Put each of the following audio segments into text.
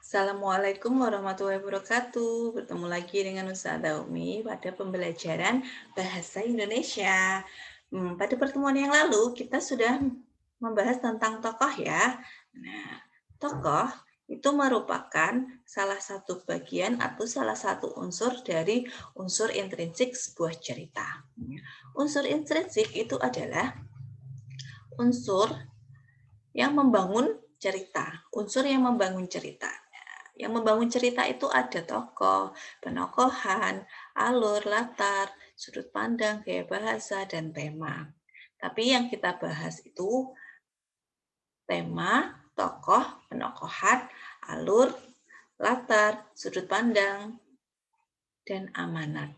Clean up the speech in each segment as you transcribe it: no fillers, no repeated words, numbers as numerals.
Assalamualaikum warahmatullahi wabarakatuh. Bertemu lagi dengan Ustazah Umi pada pembelajaran Bahasa Indonesia. Pada pertemuan yang lalu kita sudah membahas tentang tokoh ya. Nah, tokoh itu merupakan salah satu bagian atau salah satu unsur dari unsur intrinsik sebuah cerita. Unsur intrinsik itu adalah unsur yang membangun cerita, unsur yang membangun cerita. Yang membangun cerita itu ada tokoh, penokohan, alur, latar, sudut pandang, gaya bahasa, dan tema. Tapi yang kita bahas itu tema, tokoh, penokohan, alur, latar, sudut pandang, dan amanat.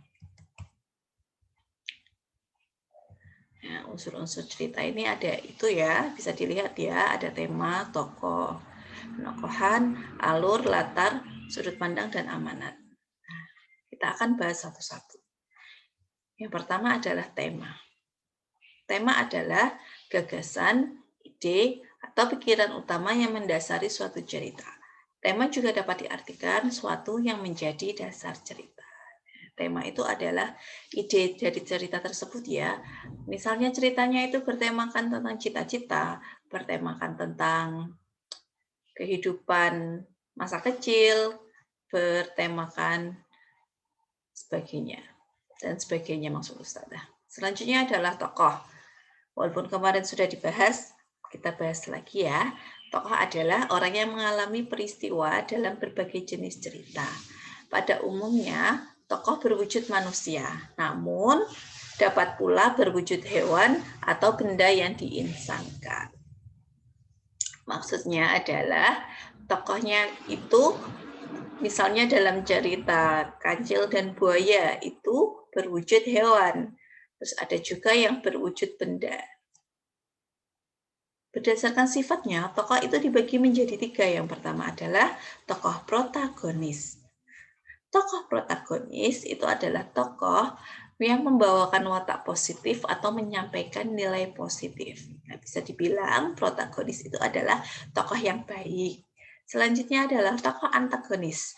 Nah, unsur-unsur cerita ini ada itu ya, bisa dilihat ya, ada tema, tokoh, penokohan, alur, latar, sudut pandang, dan amanat. Nah, kita akan bahas satu-satu. Yang pertama adalah tema. Tema adalah gagasan, ide, atau pikiran utama yang mendasari suatu cerita. Tema juga dapat diartikan suatu yang menjadi dasar cerita. Tema itu adalah ide dari cerita tersebut ya. Misalnya ceritanya itu bertemakan tentang cita-cita, bertemakan tentang kehidupan masa kecil, bertemakan sebagainya. Dan sebagainya maksud Ustazah. Selanjutnya adalah tokoh. Walaupun kemarin sudah dibahas, kita bahas lagi ya. Tokoh adalah orang yang mengalami peristiwa dalam berbagai jenis cerita. Pada umumnya, tokoh berwujud manusia, namun dapat pula berwujud hewan atau benda yang diinsankan. Maksudnya adalah tokohnya itu misalnya dalam cerita Kancil dan Buaya itu berwujud hewan. Terus ada juga yang berwujud benda. Berdasarkan sifatnya, tokoh itu dibagi menjadi 3. Yang pertama adalah tokoh protagonis. Tokoh protagonis itu adalah tokoh yang membawakan watak positif atau menyampaikan nilai positif. Nah, bisa dibilang protagonis itu adalah tokoh yang baik. Selanjutnya adalah tokoh antagonis.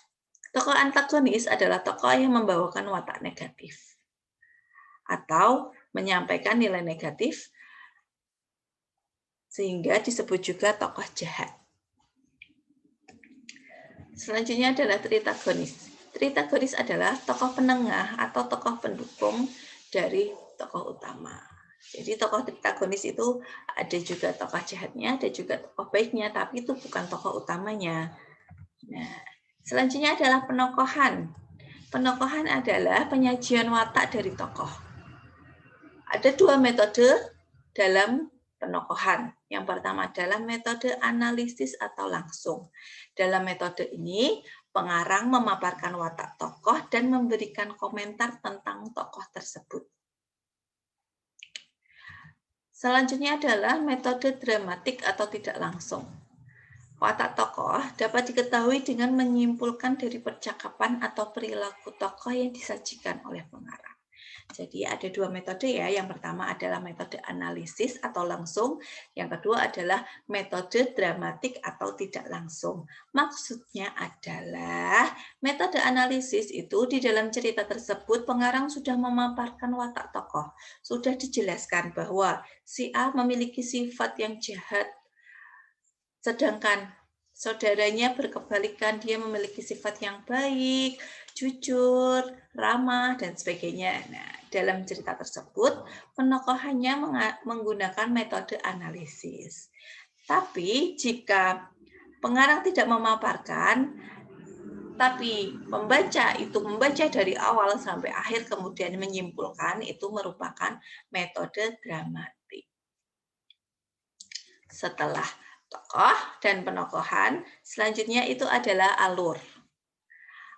Tokoh antagonis adalah tokoh yang membawakan watak negatif atau menyampaikan nilai negatif sehingga disebut juga tokoh jahat. Selanjutnya adalah tritagonis. Tritagonis adalah tokoh penengah atau tokoh pendukung dari tokoh utama. Jadi tokoh tritagonis itu ada juga tokoh jahatnya, ada juga tokoh baiknya, tapi itu bukan tokoh utamanya. Nah, selanjutnya adalah penokohan. Penokohan adalah penyajian watak dari tokoh. Ada 2 metode dalam penokohan. Yang pertama adalah metode analisis atau langsung. Dalam metode ini, pengarang memaparkan watak tokoh dan memberikan komentar tentang tokoh tersebut. Selanjutnya adalah metode dramatik atau tidak langsung. Watak tokoh dapat diketahui dengan menyimpulkan dari percakapan atau perilaku tokoh yang disajikan oleh pengarang. Jadi ada 2 metode ya. Yang pertama adalah metode analisis atau langsung. Yang kedua adalah metode dramatik atau tidak langsung. Maksudnya adalah metode analisis itu di dalam cerita tersebut pengarang sudah memaparkan watak tokoh. Sudah dijelaskan bahwa si A memiliki sifat yang jahat, sedangkan saudaranya berkebalikan, dia memiliki sifat yang baik, jujur, ramah, dan sebagainya. Nah, dalam cerita tersebut, penokohannya menggunakan metode analisis. Tapi jika pengarang tidak memaparkan, tapi pembaca itu membaca dari awal sampai akhir kemudian menyimpulkan, itu merupakan metode dramatik. Setelah tokoh dan penokohan, selanjutnya itu adalah alur.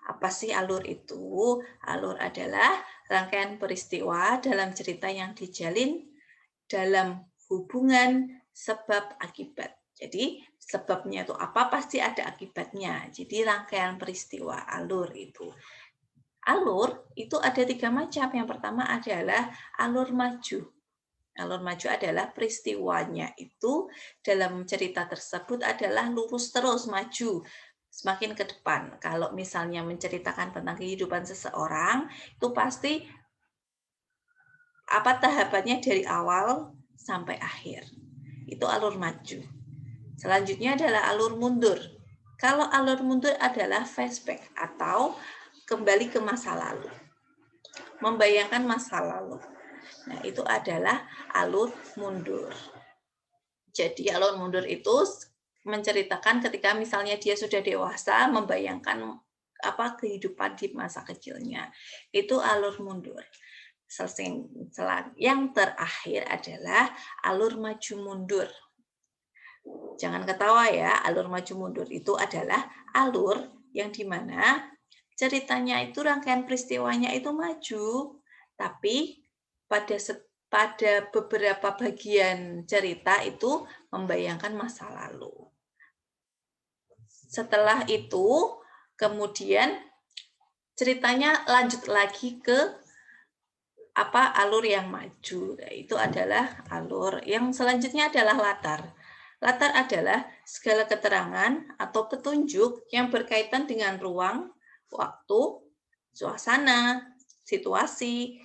Apa sih alur itu? Alur adalah rangkaian peristiwa dalam cerita yang dijalin dalam hubungan sebab akibat. Jadi sebabnya itu apa, pasti ada akibatnya. Jadi rangkaian peristiwa, alur itu. Alur itu ada 3 macam. Yang pertama adalah alur maju. Alur maju adalah peristiwanya itu dalam cerita tersebut adalah lurus terus maju. semakin ke depan. Kalau misalnya menceritakan tentang kehidupan seseorang, itu pasti apa tahapannya dari awal sampai akhir. Itu alur maju. Selanjutnya adalah alur mundur. Kalau alur mundur adalah flashback atau kembali ke masa lalu. Membayangkan masa lalu. Nah, itu adalah alur mundur. Jadi alur mundur itu menceritakan ketika misalnya dia sudah dewasa, membayangkan apa kehidupan di masa kecilnya. Itu alur mundur. Yang terakhir adalah alur maju mundur. Jangan ketawa ya, alur maju mundur itu adalah alur yang dimana ceritanya itu rangkaian peristiwanya itu maju, tapi pada beberapa bagian cerita itu membayangkan masa lalu. Setelah itu, kemudian ceritanya lanjut lagi ke alur yang maju. Itu adalah alur. Yang selanjutnya adalah latar. Latar adalah segala keterangan atau petunjuk yang berkaitan dengan ruang, waktu, suasana, situasi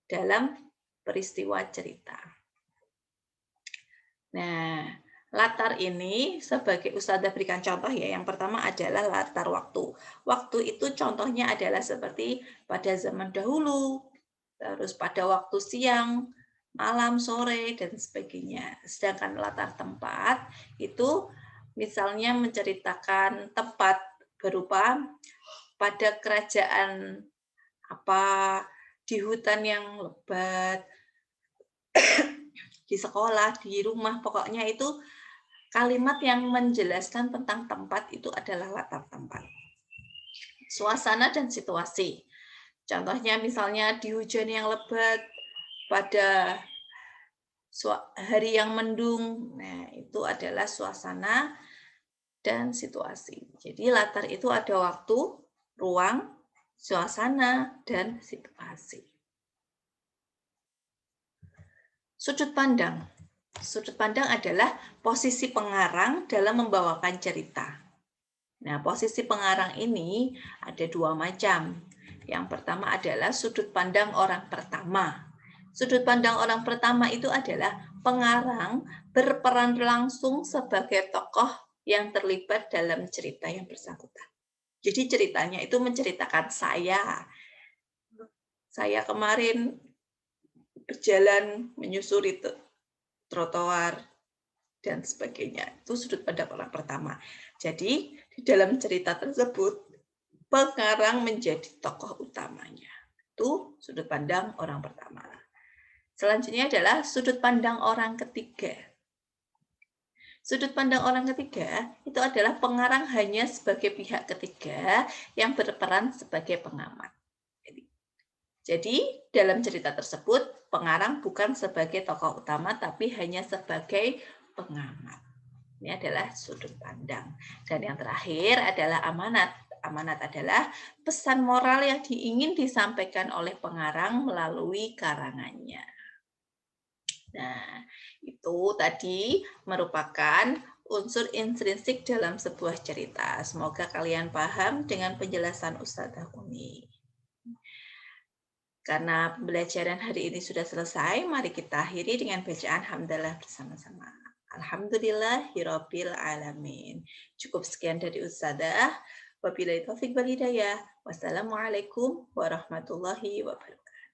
dalam peristiwa cerita. Nah, latar ini sebagai Ustazah berikan contoh ya. Yang pertama adalah latar waktu. Waktu itu contohnya adalah seperti pada zaman dahulu, terus pada waktu siang, malam, sore, dan sebagainya. Sedangkan latar tempat itu misalnya menceritakan tempat berupa pada kerajaan di hutan yang lebat, di sekolah, di rumah, pokoknya itu kalimat yang menjelaskan tentang tempat itu adalah latar tempat. Suasana dan situasi. Contohnya misalnya di hujan yang lebat, pada hari yang mendung, nah itu adalah suasana dan situasi. Jadi latar itu ada waktu, ruang, suasana, dan situasi. Sudut pandang. Sudut pandang adalah posisi pengarang dalam membawakan cerita. Nah, posisi pengarang ini ada dua macam. Yang pertama adalah sudut pandang orang pertama. Sudut pandang orang pertama itu adalah pengarang berperan langsung sebagai tokoh yang terlibat dalam cerita yang bersangkutan. Jadi ceritanya itu menceritakan saya. Saya kemarin berjalan menyusuri trotoar dan sebagainya. Itu sudut pandang orang pertama. Jadi di dalam cerita tersebut pengarang menjadi tokoh utamanya. Itu sudut pandang orang pertama. Selanjutnya adalah sudut pandang orang ketiga. Sudut pandang orang ketiga itu adalah pengarang hanya sebagai pihak ketiga yang berperan sebagai pengamat. Jadi dalam cerita tersebut pengarang bukan sebagai tokoh utama tapi hanya sebagai pengamat. Ini adalah sudut pandang. Dan yang terakhir adalah amanat. Amanat adalah pesan moral yang ingin disampaikan oleh pengarang melalui karangannya. Nah, itu tadi merupakan unsur intrinsik dalam sebuah cerita. Semoga kalian paham dengan penjelasan Ustazah Umi. Karena pembelajaran hari ini sudah selesai, mari kita akhiri dengan bacaan hamdalah bersama-sama. Alhamdulillahirabbil alamin. Cukup sekian dari Ustazah. Wabillahi taufik wal hidayah. Wassalamualaikum warahmatullahi wabarakatuh.